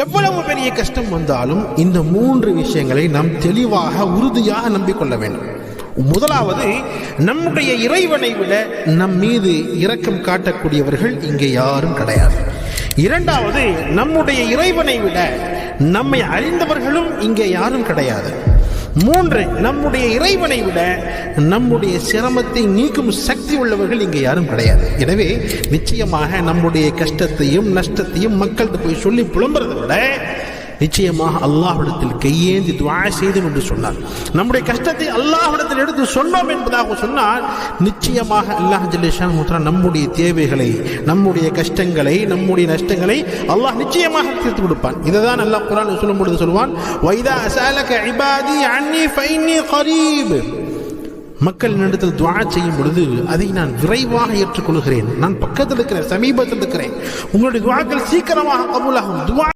எவ்வளவு பெரிய கஷ்டம் வந்தாலும் இந்த 3 விஷயங்களை நாம் தெளிவாக உறுதியாக நம்பிக்கொள்ள வேண்டும். முதலாவது, நம்முடைய இறைவனை விட நம் மீது இரக்கம் காட்டக்கூடியவர்கள் இங்கே யாரும் கிடையாது. இரண்டாவது, நம்முடைய இறைவனை விட நம்மை அறிந்தவர்களும் இங்கே யாரும் கிடையாது. 3, நம்முடைய இறைவனை விட நம்முடைய சிரமத்தை நீக்கும் சக்தி உள்ளவர்கள் இங்கே யாரும் கிடையாது. எனவே நிச்சயமாக நம்முடைய கஷ்டத்தையும் நஷ்டத்தையும் மக்கள்கிட்ட போய் சொல்லி புலம்புறதை விட நிச்சயமாக அல்லாஹ்விடத்தில் கையேந்தி துஆ செய்தோம் என்று சொன்னார். நம்முடைய கஷ்டத்தை அல்லாஹ்விடத்தில் எடுத்து சொன்னோம் என்பதாக சொன்னால் நிச்சயமாக அல்லாஹ் ஜல்ல ஷானஹு நம்முடைய தேவைகளை, நம்முடைய கஷ்டங்களை, நம்முடைய நஷ்டங்களை அல்லாஹ் நிச்சயமாக தீர்த்து கொடுப்பான். இதுதான் அல்லாஹ் குர்ஆனில் சொல்லும் பொழுது சொல்வான், வைதா அஸஅலக இபாதி அன்னி ஃபஇன்னி கரீப். மக்கள் என்னிடத்தில் துஆ செய்யும் பொழுது அதை நான் விரைவாக ஏற்றுக்கொள்கிறேன். நான் பக்கத்தில் இருக்கிறேன், சமீபத்தில் இருக்கிறேன். உங்களுடைய துஆக்கள் சீக்கிரமாக கபூலாகும்.